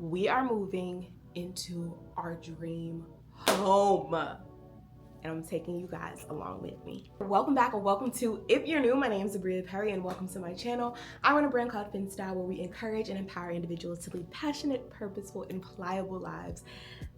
we are moving into our dream home. And I'm taking you guys along with me. Welcome back, or welcome to, if you're new, my name is Abria Perry and welcome to my channel. I run a brand called FinStyle where we encourage and empower individuals to lead passionate, purposeful, and pliable lives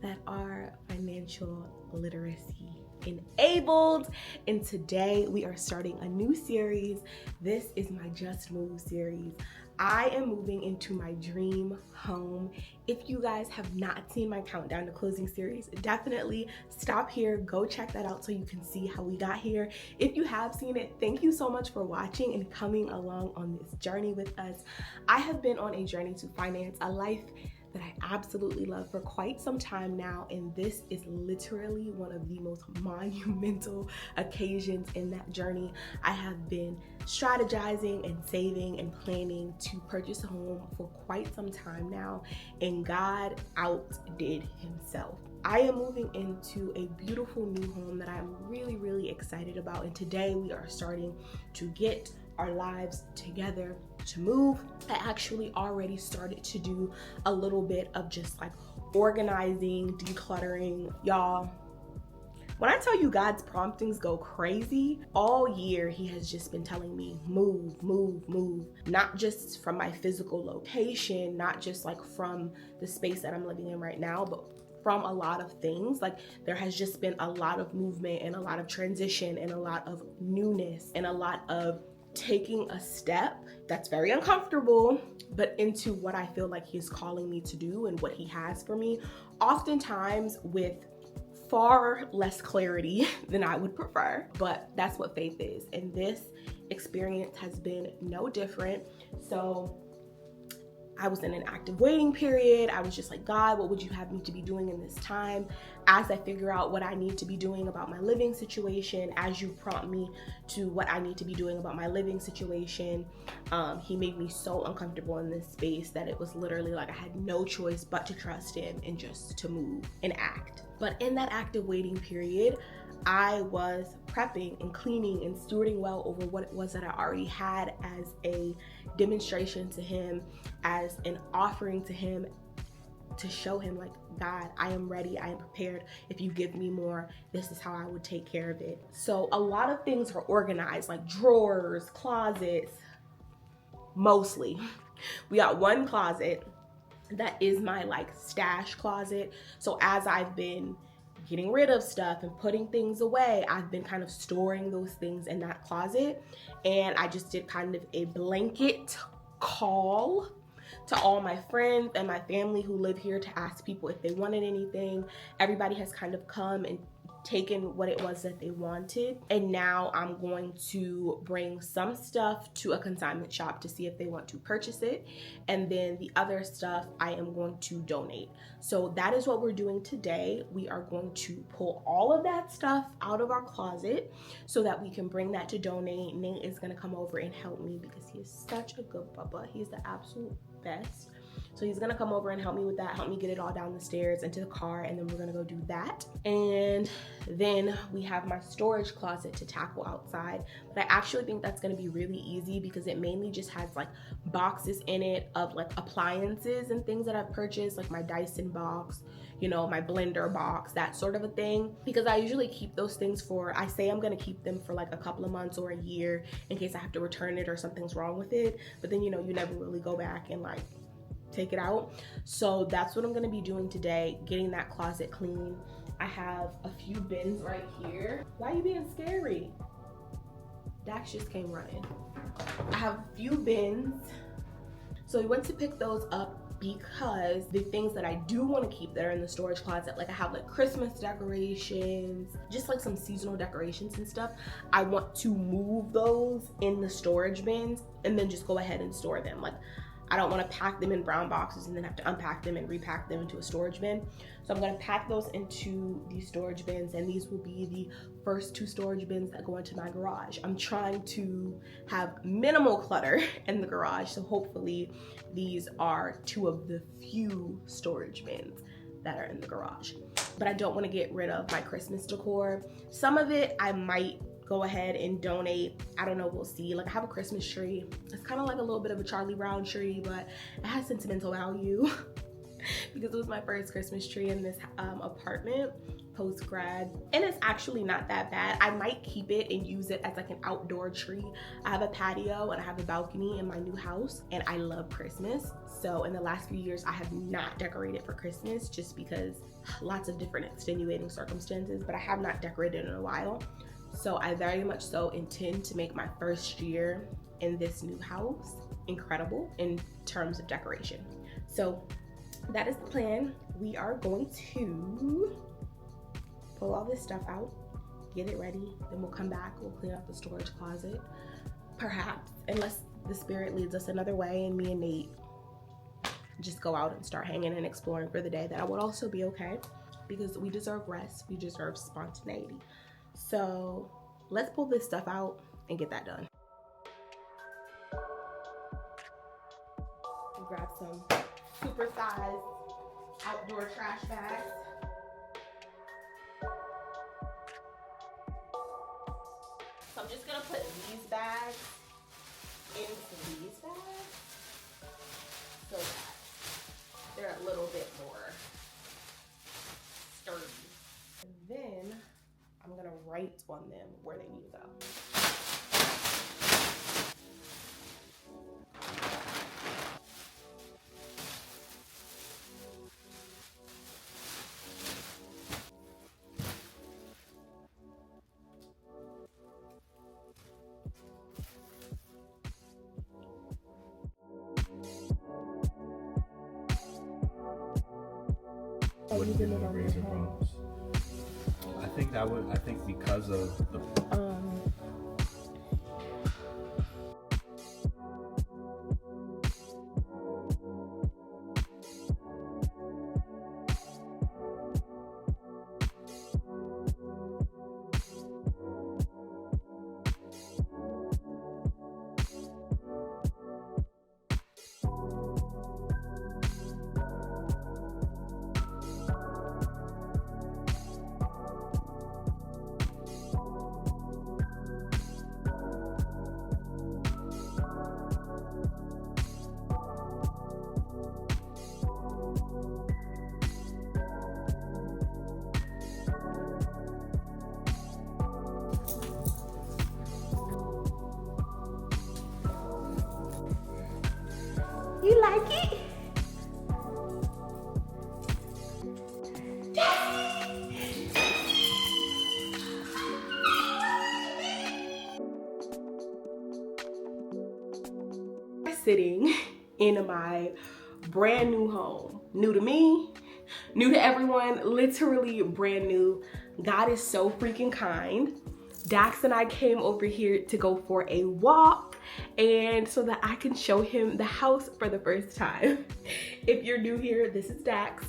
that are financial literacy enabled. And today we are starting a new series. This is my Just Move series. I am moving into my dream home. If you guys have not seen my countdown to closing series, definitely stop here, go check that out so you can see how we got here. If you have seen it, thank you so much for watching and coming along on this journey with us. I have been on a journey to finance a life that I absolutely love for quite some time now, and this is literally one of the most monumental occasions in that journey. I have been strategizing and saving and planning to purchase a home for quite some time now, and God outdid himself. I am moving into a beautiful new home that I'm really excited about, and today we are starting to get our lives together to move. I actually already started to do a little bit of just like organizing, decluttering. Y'all, when I tell you God's promptings go crazy, all year he has just been telling me move, not just from my physical location, not just like from the space that I'm living in right now, but from a lot of things. Like, there has just been a lot of movement and a lot of transition and a lot of newness and a lot of taking a step that's very uncomfortable, but into what I feel like he's calling me to do and what he has for me, oftentimes with far less clarity than I would prefer. But that's what faith is, and this experience has been no different. So I was in an active waiting period. I was just like, God, what would you have me to be doing in this time? As I figure out what I need to be doing about my living situation, as you prompt me to what I need to be doing about my living situation, he made me so uncomfortable in this space that it was literally like I had no choice but to trust him and just to move and act. But in that active waiting period, I was prepping and cleaning and stewarding well over what it was that I already had as a demonstration to him, as an offering to him, to show him like, God, I am ready, I am prepared. If you give me more, this is how I would take care of it. So a lot of things are organized, like drawers, closets, mostly. We got one closet that is my like stash closet. So as I've been getting rid of stuff and putting things away, I've been kind of storing those things in that closet. And I just did kind of a blanket call to all my friends and my family who live here to ask people if they wanted anything. Everybody has kind of come and taken what it was that they wanted, and now I'm going to bring some stuff to a consignment shop to see if they want to purchase it, and then the other stuff I am going to donate. So that is what we're doing today. We are going to pull all of that stuff out of our closet so that we can bring that to donate. Nate is going to come over and help me because he is such a good papa. He's the absolute best. So he's gonna come over and help me with that, help me get it all down the stairs into the car, and then we're gonna go do that. And then we have my storage closet to tackle outside. But I actually think that's gonna be really easy because it mainly just has like boxes in it of like appliances and things that I've purchased, like my Dyson box, you know, my blender box, that sort of a thing. Because I usually keep those things for, I say I'm gonna keep them for like a couple of months or a year in case I have to return it or something's wrong with it. But then, you know, you never really go back and like take it out. So that's what I'm gonna be doing today, getting that closet clean. I have a few bins right here. Why are you being scary? Dax just came running. I have a few bins. So we went to pick those up because the things that I do want to keep that are in the storage closet, like I have like Christmas decorations, just like some seasonal decorations and stuff, I want to move those in the storage bins and then just go ahead and store them. Like, I don't want to pack them in brown boxes and then have to unpack them and repack them into a storage bin. So I'm going to pack those into these storage bins, and these will be the first two storage bins that go into my garage. I'm trying to have minimal clutter in the garage, so hopefully these are two of the few storage bins that are in the garage. But I don't want to get rid of my Christmas decor. Some of it I might go ahead and donate. I don't know, we'll see. Like, I have a Christmas tree. It's kind of like a little bit of a Charlie Brown tree, but it has sentimental value. because it was my first Christmas tree in this apartment post grad, and it's actually not that bad. I might keep it and use it as like an outdoor tree. I have a patio and I have a balcony in my new house, and I love Christmas. So in the last few years, I have not decorated for Christmas just because lots of different extenuating circumstances, but I have not decorated in a while. So I very much so intend to make my first year in this new house incredible in terms of decoration. So that is the plan. We are going to pull all this stuff out, get it ready, then we'll come back, we'll clean out the storage closet, perhaps, unless the spirit leads us another way and me and Nate just go out and start hanging and exploring for the day. That would also be okay, because we deserve rest, we deserve spontaneity. So let's pull this stuff out and get that done. Grab some super sized outdoor trash bags. So I'm just gonna put these bags into these bags so that they're a little bit more sturdy. And then I'm gonna write on them where they need to go. Wouldn't be no razor bumps. I think because of the You like it? We're sitting in my brand new home. New to me, new to everyone, literally brand new. God is so freaking kind. Dax and I came over here to go for a walk, and so that I can show him the house for the first time. If you're new here, this is Dax.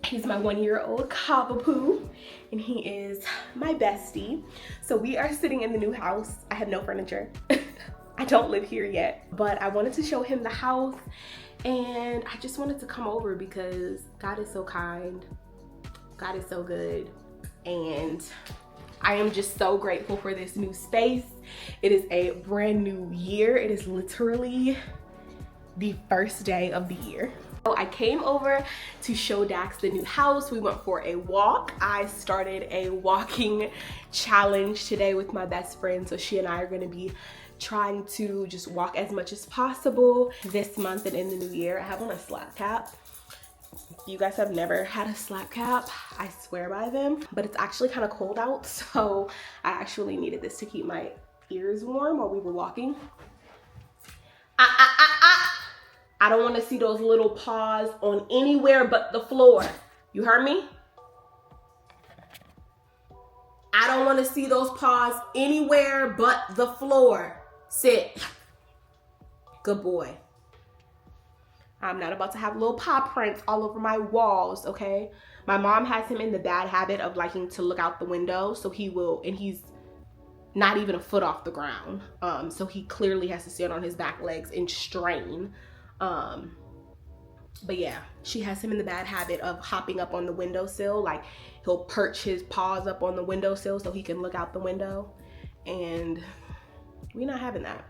He's my 1-year-old Cavapoo, and he is my bestie. So we are sitting in the new house. I have no furniture. I don't live here yet, but I wanted to show him the house, and I just wanted to come over because God is so kind. God is so good, and I am just so grateful for this new space. It is a brand new year. It is literally the first day of the year. So I came over to show Dax the new house. We went for a walk. I started a walking challenge today with my best friend. So she and I are gonna be trying to just walk as much as possible this month and in the new year. I have on a slap cap. If you guys have never had a slap cap, I swear by them, but it's actually kind of cold out, so I actually needed this to keep my ears warm while we were walking. I don't want to see those little paws on anywhere but the floor. You heard me? I don't want to see those paws anywhere but the floor. Sit. Good boy. I'm not about to have little paw prints all over my walls, okay? My mom has him in the bad habit of liking to look out the window, so he will, and he's not even a foot off the ground. So he clearly has to stand on his back legs and strain. But yeah, she has him in the bad habit of hopping up on the windowsill. Like, he'll perch his paws up on the windowsill so he can look out the window. And we're not having that.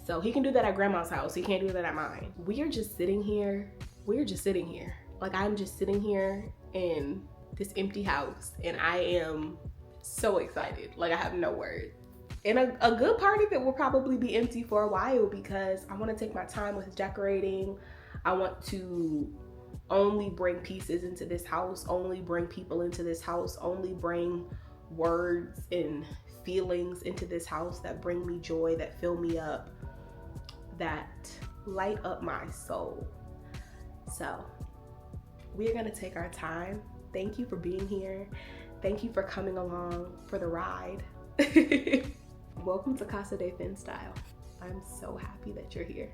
So he can do that at grandma's house. He can't do that at mine. We are just sitting here. We're just sitting here Like, I'm just sitting here in this empty house and I am so excited. Like, I have no words. And a good part of it will probably be empty for a while because I want to take my time with decorating. I want to only bring pieces into this house, only bring people into this house, only bring words and feelings into this house that bring me joy, that fill me up, that light up my soul. So we're gonna take our time. Thank you for being here. Thank you for coming along for the ride. Welcome to Casa de Fin Style. I'm so happy that you're here.